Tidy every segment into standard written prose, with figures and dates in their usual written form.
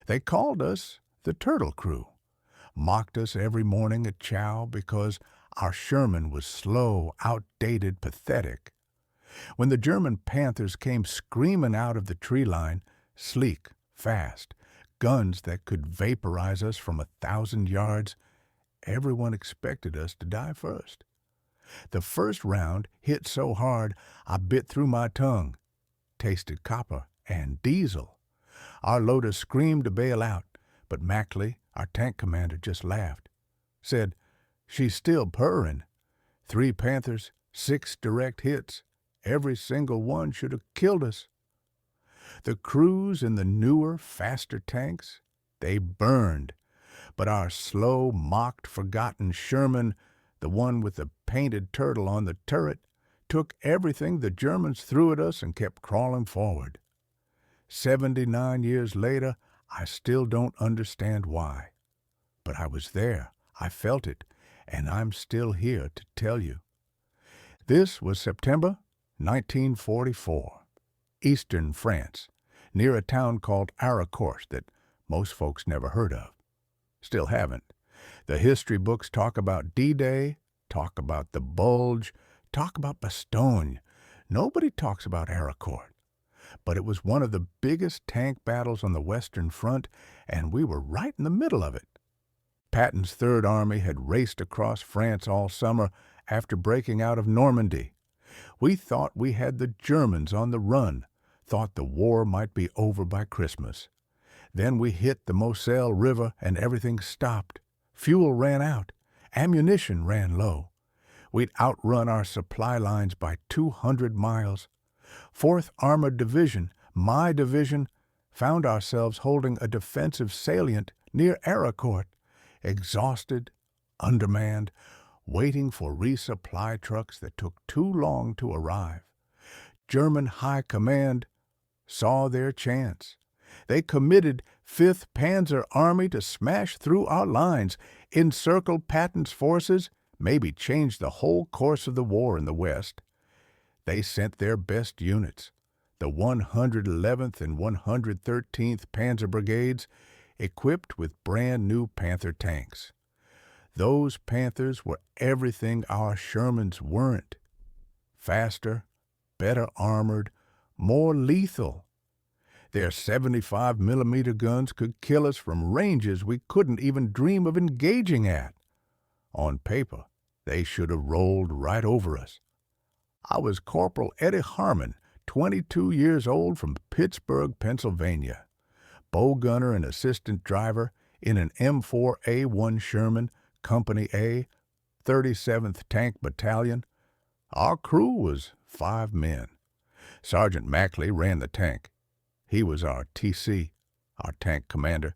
They called us the Turtle Crew, mocked us every morning at chow because our Sherman was slow, outdated, pathetic. When the German Panthers came screaming out of the tree line, sleek, fast, guns that could vaporize us from 1,000 yards, everyone expected us to die first. The first round hit so hard I bit through my tongue, tasted copper and diesel. Our loader screamed to bail out, but Mackley, our tank commander, just laughed. Said, "She's still purring. 3 Panthers, 6 direct hits. Every single one should have killed us." The crews in the newer, faster tanks, they burned. But our slow, mocked, forgotten Sherman, the one with the painted turtle on the turret, took everything the Germans threw at us and kept crawling forward. 79 years later, I still don't understand why. But I was there, I felt it, and I'm still here to tell you. This was September 1944, eastern France, near a town called Aricourt that most folks never heard of. Still haven't. The history books talk about D-Day, talk about the Bulge, talk about Bastogne. Nobody talks about Aricourt. But it was one of the biggest tank battles on the Western Front, and we were right in the middle of it. Patton's Third Army had raced across France all summer after breaking out of Normandy. We thought we had the Germans on the run, thought the war might be over by Christmas. Then we hit the Moselle River and everything stopped. Fuel ran out. Ammunition ran low. We'd outrun our supply lines by 200 miles. 4th Armored Division, my division, found ourselves holding a defensive salient near Aricourt, exhausted, undermanned, waiting for resupply trucks that took too long to arrive. German High Command saw their chance. They committed 5th Panzer Army to smash through our lines, encircle Patton's forces, maybe change the whole course of the war in the West. They sent their best units, the 111th and 113th Panzer Brigades, equipped with brand-new Panther tanks. Those Panthers were everything our Shermans weren't. Faster, better armored, more lethal. Their 75mm guns could kill us from ranges we couldn't even dream of engaging at. On paper, they should have rolled right over us. I was Corporal Eddie Harmon, 22 years old, from Pittsburgh, Pennsylvania, bow gunner and assistant driver in an M4A1 Sherman, Company A, 37th Tank Battalion. Our crew was 5 men. Sergeant Mackley ran the tank. He was our TC, our tank commander.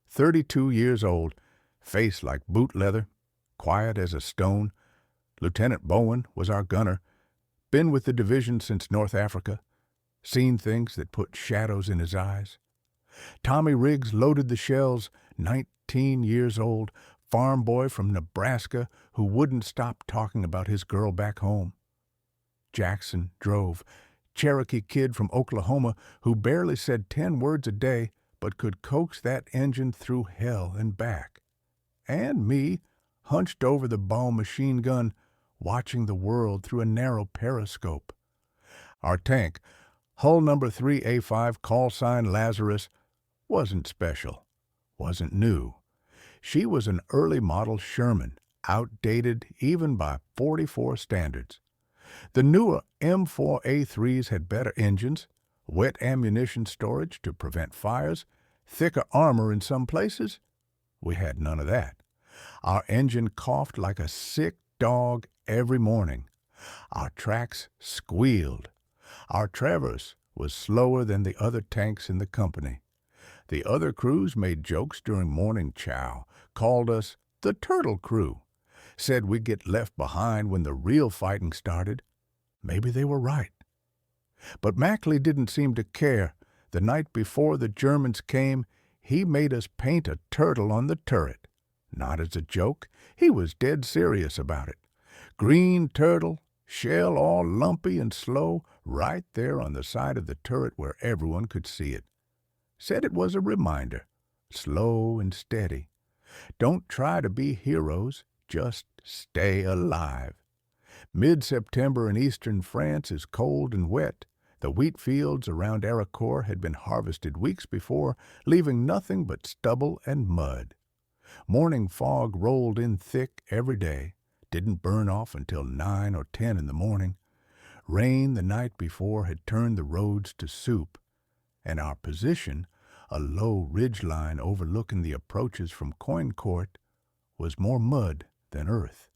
32 years old, face like boot leather, quiet as a stone. Lieutenant Bowen was our gunner. Been with the division since North Africa. Seen things that put shadows in his eyes. Tommy Riggs loaded the shells, 19 years old, farm boy from Nebraska who wouldn't stop talking about his girl back home. Jackson drove, Cherokee kid from Oklahoma who barely said 10 words a day but could coax that engine through hell and back. And me, hunched over the bow machine gun, watching the world through a narrow periscope. Our tank, hull number 3A5, call sign Lazarus, wasn't special, wasn't new. She was an early model Sherman, outdated even by 44 standards. The newer M4A3s had better engines, wet ammunition storage to prevent fires, thicker armor in some places. We had none of that. Our engine coughed like a sick dog every morning. Our tracks squealed. Our traverse was slower than the other tanks in the company. The other crews made jokes during morning chow, called us the Turtle Crew, said we'd get left behind when the real fighting started. Maybe they were right. But Mackley didn't seem to care. The night before the Germans came, he made us paint a turtle on the turret. Not as a joke. He was dead serious about it. Green turtle, shell all lumpy and slow, right there on the side of the turret where everyone could see it. Said it was a reminder. slow and steady. Don't try to be heroes, just stay alive. Mid-September in eastern France is cold and wet. The wheat fields around Ericourt had been harvested weeks before, leaving nothing but stubble and mud. Morning fog rolled in thick every day, didn't burn off until 9 or 10 in the morning. Rain the night before had turned the roads to soup, and our position, a low ridgeline overlooking the approaches from Coincourt, was more mud than earth.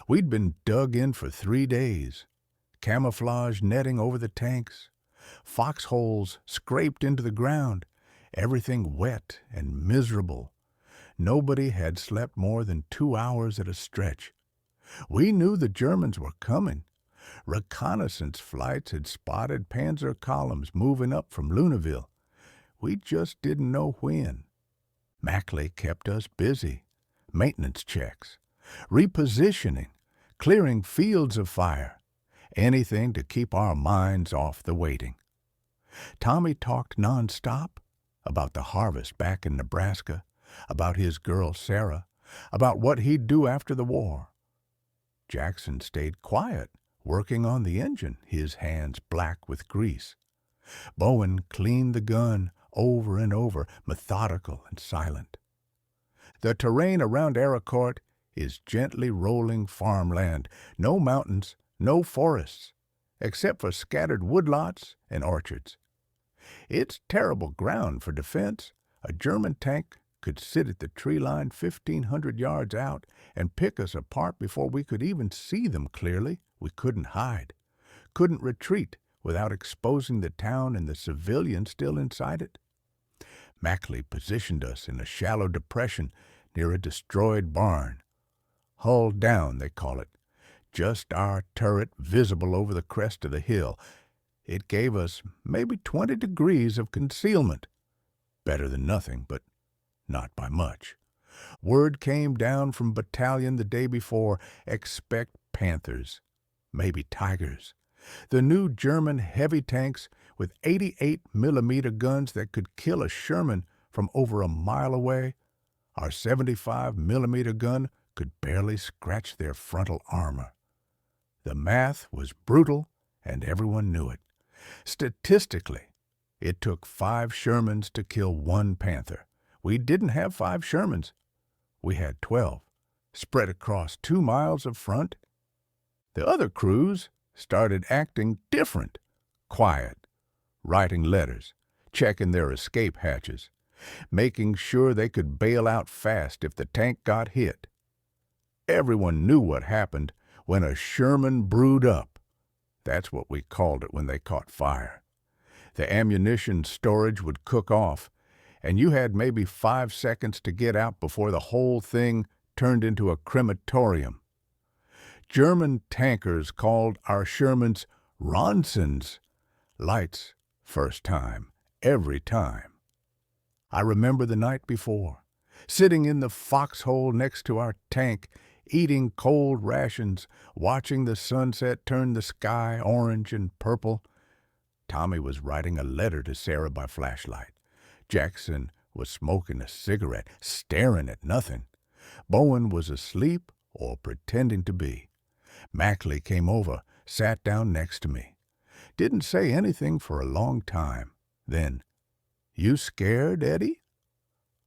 We'd been dug in for 3 days, camouflage netting over the tanks, foxholes scraped into the ground, everything wet and miserable. Nobody had slept more than 2 hours at a stretch. We knew the Germans were coming. Reconnaissance flights had spotted panzer columns moving up from Luneville. We just didn't know when. Mackley kept us busy. Maintenance checks, repositioning, clearing fields of fire, anything to keep our minds off the waiting. Tommy talked nonstop about the harvest back in Nebraska, about his girl Sarah, about what he'd do after the war. Jackson stayed quiet, working on the engine, his hands black with grease. Bowen cleaned the gun over and over, methodical and silent. The terrain around Ericourt is gently rolling farmland, no mountains, no forests, except for scattered woodlots and orchards. It's terrible ground for defense. A German tank could sit at the tree line 1,500 yards out and pick us apart before we could even see them clearly. We couldn't hide, couldn't retreat without exposing the town and the civilians still inside it. Mackley positioned us in a shallow depression near a destroyed barn. Hull down, they call it. Just our turret visible over the crest of the hill. It gave us maybe 20 degrees of concealment. Better than nothing, but not by much. Word came down from battalion the day before, expect panthers, maybe tigers. The new German heavy tanks with 88mm guns that could kill a Sherman from over a mile away. Our 75mm gun could barely scratch their frontal armor. The math was brutal, and everyone knew it. Statistically, it took 5 Shermans to kill 1 Panther. We didn't have 5 Shermans. We had 12, spread across 2 miles of front. The other crews started acting different, quiet, writing letters, checking their escape hatches, making sure they could bail out fast if the tank got hit. Everyone knew what happened when a Sherman brewed up. That's what we called it when they caught fire. The ammunition storage would cook off, and you had maybe 5 seconds to get out before the whole thing turned into a crematorium. German tankers called our Shermans Ronsons. Lights, first time, every time. I remember the night before, sitting in the foxhole next to our tank, eating cold rations, watching the sunset turn the sky orange and purple. Tommy was writing a letter to Sarah by flashlight. Jackson was smoking a cigarette, staring at nothing. Bowen was asleep or pretending to be. Mackley came over, sat down next to me. Didn't say anything for a long time. Then, "You scared, Eddie?"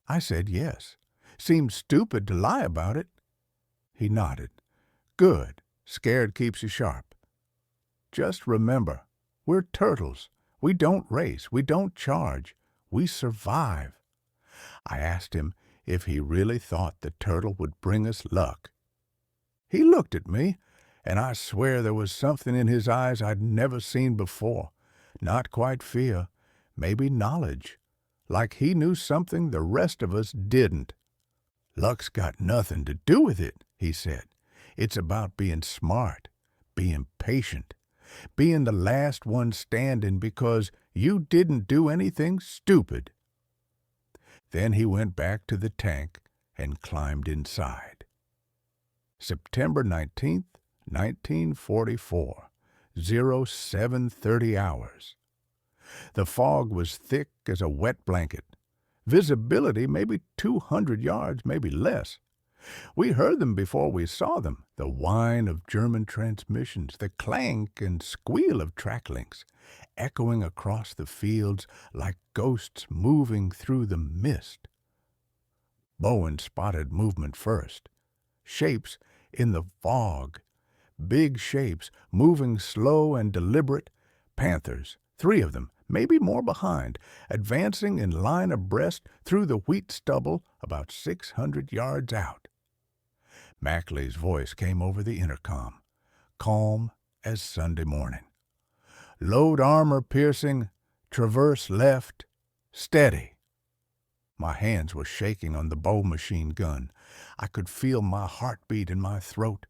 I said yes. Seemed stupid to lie about it. He nodded. "Good. Scared keeps you sharp. Just remember, we're turtles. We don't race. We don't charge. We survive." I asked him if he really thought the turtle would bring us luck. He looked at me, and I swear there was something in his eyes I'd never seen before. Not quite fear, maybe knowledge. Like he knew something the rest of us didn't. "Luck's got nothing to do with it," he said. "It's about being smart, being patient, being the last one standing because you didn't do anything stupid." Then he went back to the tank and climbed inside. September 19th, 1944, 0730 hours. The fog was thick as a wet blanket. Visibility maybe 200 yards, maybe less. We heard them before we saw them, the whine of German transmissions, the clank and squeal of track links, echoing across the fields like ghosts moving through the mist. Bowen spotted movement first. Shapes in the fog. Big shapes, moving slow and deliberate. Panthers, 3 of them, maybe more behind, advancing in line abreast through the wheat stubble about 600 yards out. Mackley's voice came over the intercom, calm as Sunday morning. Load armor piercing, traverse left, steady. My hands were shaking on the bow machine gun. I could feel my heartbeat in my throat.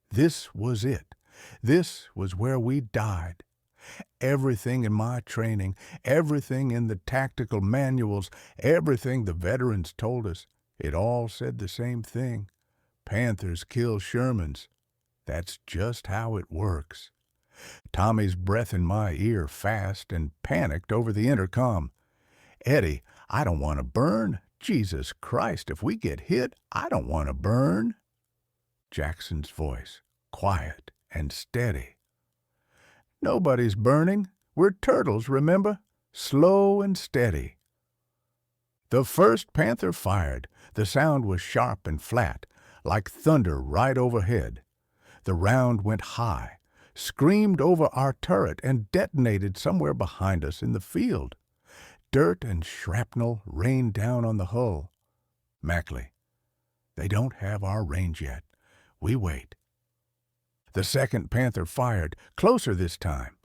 This was it. This was where we died. Everything in my training, everything in the tactical manuals, everything the veterans told us, it all said the same thing. Panthers kill Shermans. That's just how it works. Tommy's breath in my ear fast and panicked over the intercom. Eddie, I don't want to burn. Jesus Christ, if we get hit, I don't want to burn. Jackson's voice, quiet and steady. Nobody's burning. We're turtles, remember? Slow and steady. The first Panther fired. The sound was sharp and flat, like thunder right overhead. The round went high, screamed over our turret, and detonated somewhere behind us in the field. Dirt and shrapnel rained down on the hull. Mackley, they don't have our range yet. We wait. The second Panther fired, closer this time.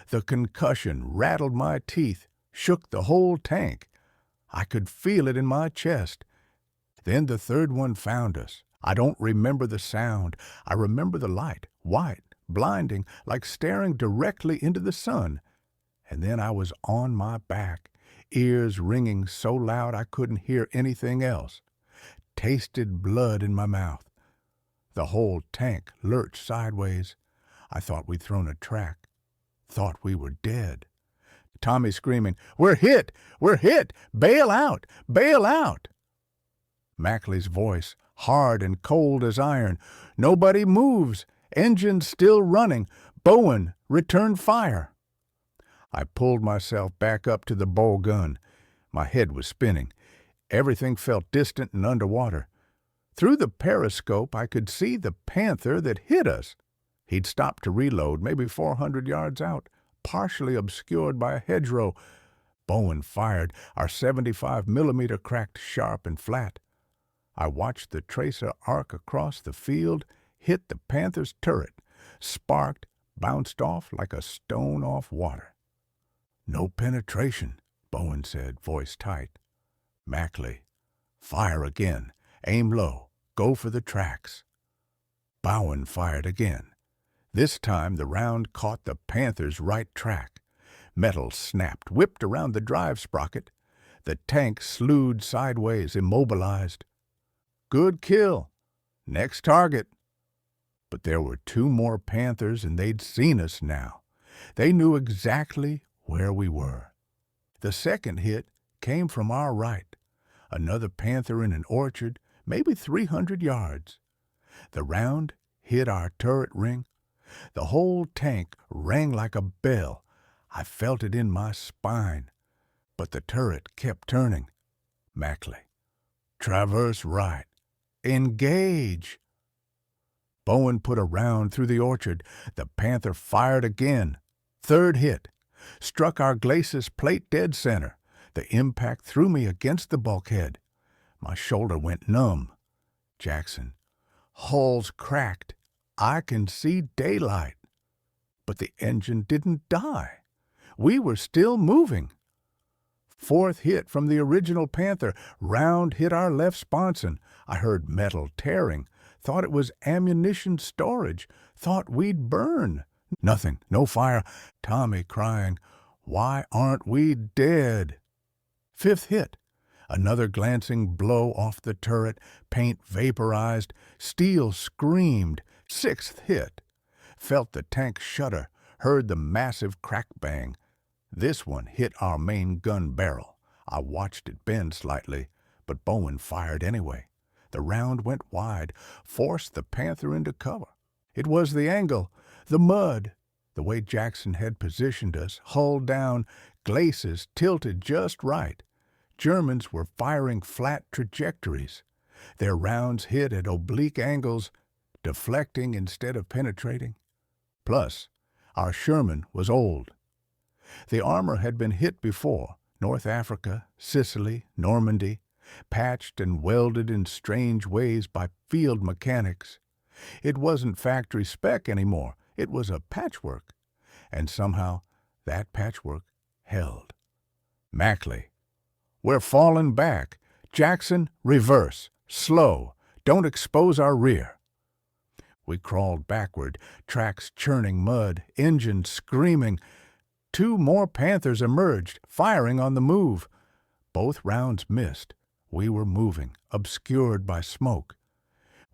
The concussion rattled my teeth, shook the whole tank. I could feel it in my chest. Then the third one found us. I don't remember the sound. I remember the light, white, blinding, like staring directly into the sun. And then I was on my back, ears ringing so loud I couldn't hear anything else. Tasted blood in my mouth. The whole tank lurched sideways. I thought we'd thrown a track. Thought we were dead. Tommy screaming, "We're hit! We're hit! Bail out! Bail out!" Mackley's voice, hard and cold as iron. "Nobody moves. Engines still running. Bowen, return fire." I pulled myself back up to the bow gun. My head was spinning. Everything felt distant and underwater. Through the periscope, I could see the Panther that hit us. He'd stopped to reload, maybe 400 yards out, partially obscured by a hedgerow. Bowen fired. Our 75mm cracked sharp and flat. I watched the tracer arc across the field, hit the Panther's turret, sparked, bounced off like a stone off water. "No penetration," Bowen said, voice tight. Mackley, "Fire again. Aim low. Go for the tracks." Bowen fired again. This time the round caught the Panther's right track. Metal snapped, whipped around the drive sprocket. The tank slewed sideways, immobilized. "Good kill. Next target." But there were 2 more Panthers, and they'd seen us now. They knew exactly where we were. The second hit came from our right. Another Panther in an orchard, maybe 300 yards. The round hit our turret ring. The whole tank rang like a bell. I felt it in my spine. But the turret kept turning. Mackley, "Traverse right. Engage." Bowen put a round through the orchard. The Panther fired again. Third hit. Struck our glacis plate dead center. The impact threw me against the bulkhead. My shoulder went numb. Jackson, "Hull's cracked. I can see daylight." But the engine didn't die. We were still moving. Fourth hit from the original Panther. Round hit our left sponson. I heard metal tearing. Thought it was ammunition storage. Thought we'd burn. Nothing. No fire. Tommy crying, "Why aren't we dead?" Fifth hit. Another glancing blow off the turret. Paint vaporized. Steel screamed. Sixth hit. Felt the tank shudder. Heard the massive crack bang. This one hit our main gun barrel. I watched it bend slightly, but Bowen fired anyway. The round went wide, forced the Panther into cover. It was the angle, the mud, the way Jackson had positioned us, hull down, glacis tilted just right. Germans were firing flat trajectories. Their rounds hit at oblique angles, deflecting instead of penetrating. Plus, our Sherman was old. The armor had been hit before, North Africa, Sicily, Normandy, patched and welded in strange ways by field mechanics. It wasn't factory spec anymore. It was a patchwork. And somehow that patchwork held. Mackley, we're falling back. Jackson, reverse. Slow. Don't expose our rear. We crawled backward, tracks churning mud, engines screaming. 2 more Panthers emerged, firing on the move. Both rounds missed. We were moving, obscured by smoke.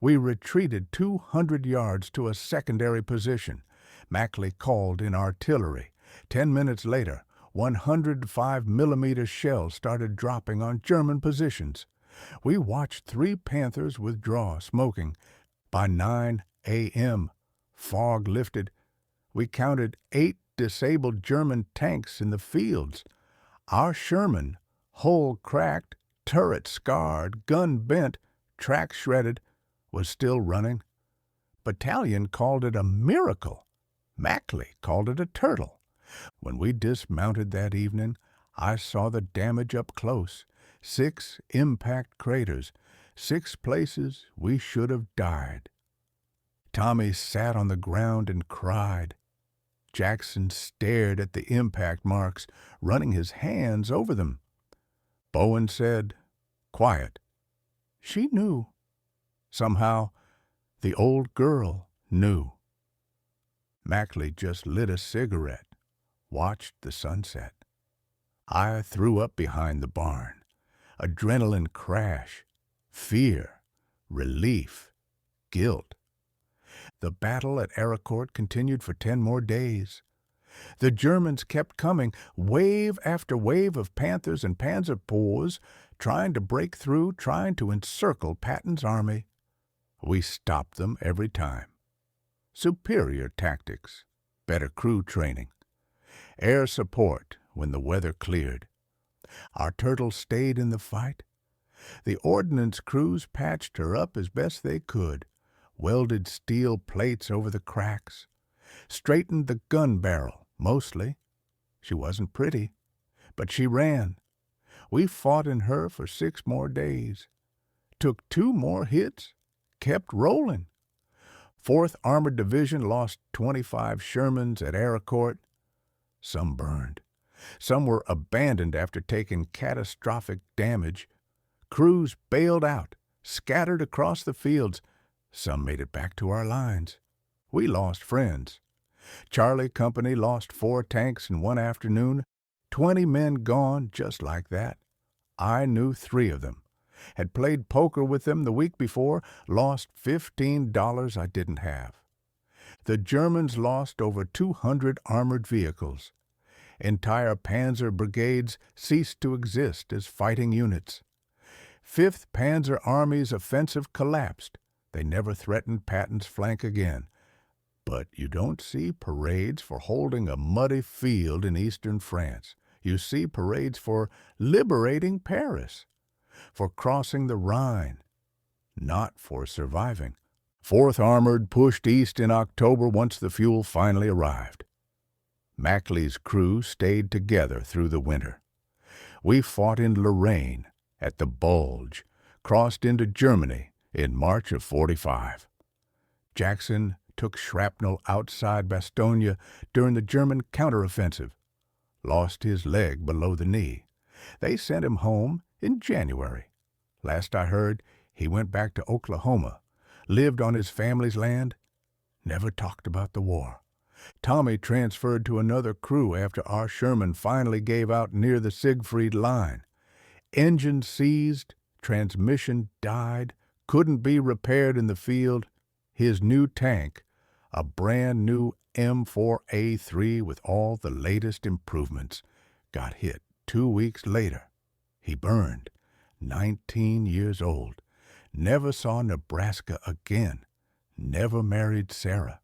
We retreated 200 yards to a secondary position. Mackley called in artillery. 10 minutes later, 105mm shells started dropping on German positions. We watched 3 Panthers withdraw, smoking. By 9 a.m., fog lifted. We counted 8 disabled German tanks in the fields. Our Sherman, hull cracked, turret scarred, gun bent, track shredded, was still running. Battalion called it a miracle. Mackley called it a turtle. When we dismounted that evening, I saw the damage up close. 6 impact craters, 6 places we should have died. Tommy sat on the ground and cried. Jackson stared at the impact marks, running his hands over them. Bowen said, "Quiet." She knew. Somehow, the old girl knew. Mackley just lit a cigarette, watched the sunset. I threw up behind the barn. Adrenaline crash, fear, relief, guilt. The battle at Ericourt continued for 10 more days. The Germans kept coming, wave after wave of Panthers and Panzerpoors, trying to break through, trying to encircle Patton's army. We stopped them every time. Superior tactics, better crew training, air support when the weather cleared. Our turtle stayed in the fight. The ordnance crews patched her up as best they could, welded steel plates over the cracks, straightened the gun barrel, mostly. She wasn't pretty, but she ran. We fought in her for 6 more days, took 2 more hits, kept rolling. 4th Armored Division lost 25 Shermans at Ericourt. Some burned. Some were abandoned after taking catastrophic damage. Crews bailed out, scattered across the fields. Some made it back to our lines. We lost friends. Charlie Company lost 4 tanks in one afternoon. 20 men gone just like that. I knew 3 of them. Had played poker with them the week before, lost $15 I didn't have. The Germans lost over 200 armored vehicles. Entire panzer brigades ceased to exist as fighting units. 5th Panzer Army's offensive collapsed. They never threatened Patton's flank again. But you don't see parades for holding a muddy field in eastern France. You see parades for liberating Paris, for crossing the Rhine, not for surviving. 4th Armored pushed east in October once the fuel finally arrived. Mackley's crew stayed together through the winter. We fought in Lorraine, at the Bulge, crossed into Germany in March of '45. Jackson took shrapnel outside Bastogne during the German counteroffensive, lost his leg below the knee. They sent him home in January. Last I heard, he went back to Oklahoma, lived on his family's land, never talked about the war. Tommy transferred to another crew after our Sherman finally gave out near the Siegfried line. Engine seized, transmission died, couldn't be repaired in the field. His new tank, a brand new M4A3 with all the latest improvements, got hit 2 weeks later. He burned, 19 years old, never saw Nebraska again, never married Sarah.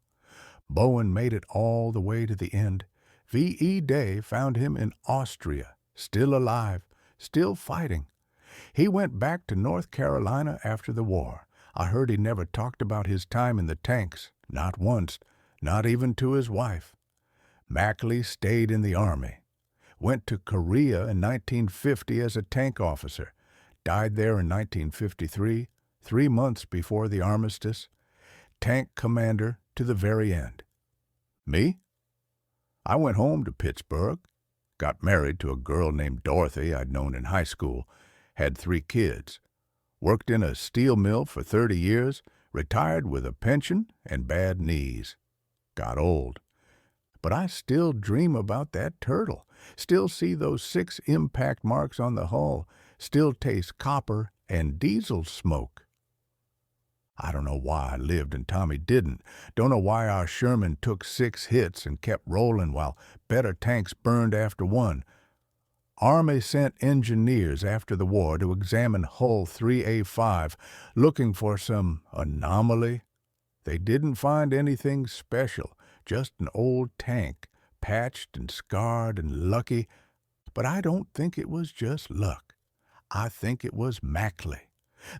Bowen made it all the way to the end. V.E. Day found him in Austria, still alive, still fighting. He went back to North Carolina after the war. I heard he never talked about his time in the tanks, not once, not even to his wife. Mackley stayed in the Army. Went to Korea in 1950 as a tank officer. Died there in 1953, 3 months before the armistice. Tank commander to the very end. Me? I went home to Pittsburgh. Got married to a girl named Dorothy I'd known in high school. Had 3 kids. Worked in a steel mill for 30 years. Retired with a pension and bad knees. Got old. But I still dream about that turtle. Still see those 6 impact marks on the hull. Still taste copper and diesel smoke. I don't know why I lived and Tommy didn't. Don't know why our Sherman took 6 hits and kept rolling while better tanks burned after one. Army sent engineers after the war to examine hull 3A5, looking for some anomaly. They didn't find anything special, just an old tank, patched and scarred and lucky. But I don't think it was just luck. I think it was Mackley.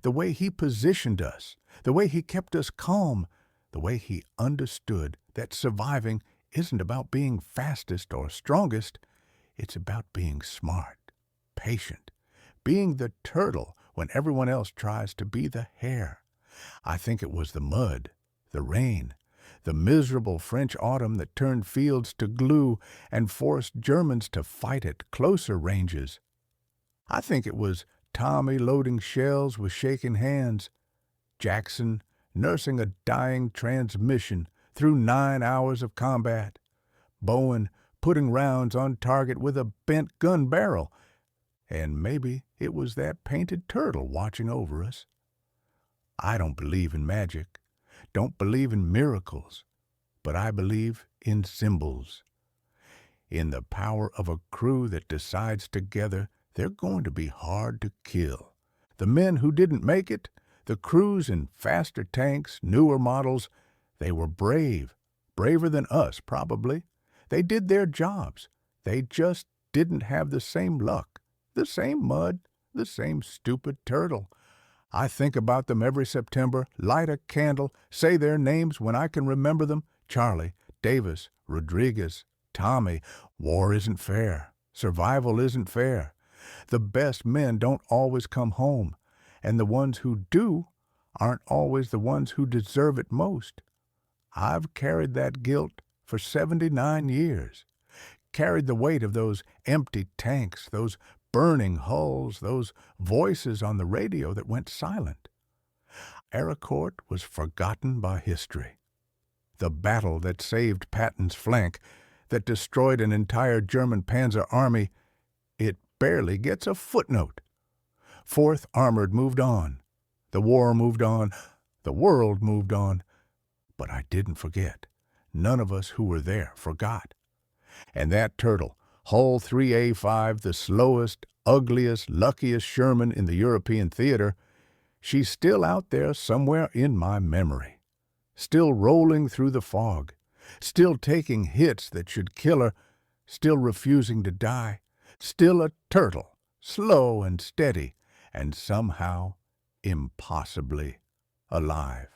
The way he positioned us, the way he kept us calm, the way he understood that surviving isn't about being fastest or strongest. It's about being smart, patient, being the turtle when everyone else tries to be the hare. I think it was the mud, the rain, the miserable French autumn that turned fields to glue and forced Germans to fight at closer ranges. I think it was Tommy loading shells with shaking hands, Jackson nursing a dying transmission through 9 hours of combat, Bowen putting rounds on target with a bent gun barrel, and maybe it was that painted turtle watching over us. I don't believe in magic, don't believe in miracles, but I believe in symbols, in the power of a crew that decides together they're going to be hard to kill. The men who didn't make it, the crews in faster tanks, newer models, they were brave, braver than us probably. They did their jobs. They just didn't have the same luck, the same mud, the same stupid turtle. I think about them every September, light a candle, say their names when I can remember them. Charlie, Davis, Rodriguez, Tommy. War isn't fair. Survival isn't fair. The best men don't always come home, and the ones who do aren't always the ones who deserve it most. I've carried that guilt for 79 years, carried the weight of those empty tanks, those burning hulls, those voices on the radio that went silent. Ericourt was forgotten by history. The battle that saved Patton's flank, that destroyed an entire German panzer army, it barely gets a footnote. 4th Armored moved on. The war moved on. The world moved on. But I didn't forget. None of us who were there forgot. And that turtle, hull 3A5, the slowest, ugliest, luckiest Sherman in the European theater, she's still out there somewhere in my memory. Still rolling through the fog. Still taking hits that should kill her. Still refusing to die. Still a turtle, slow and steady, and somehow impossibly alive.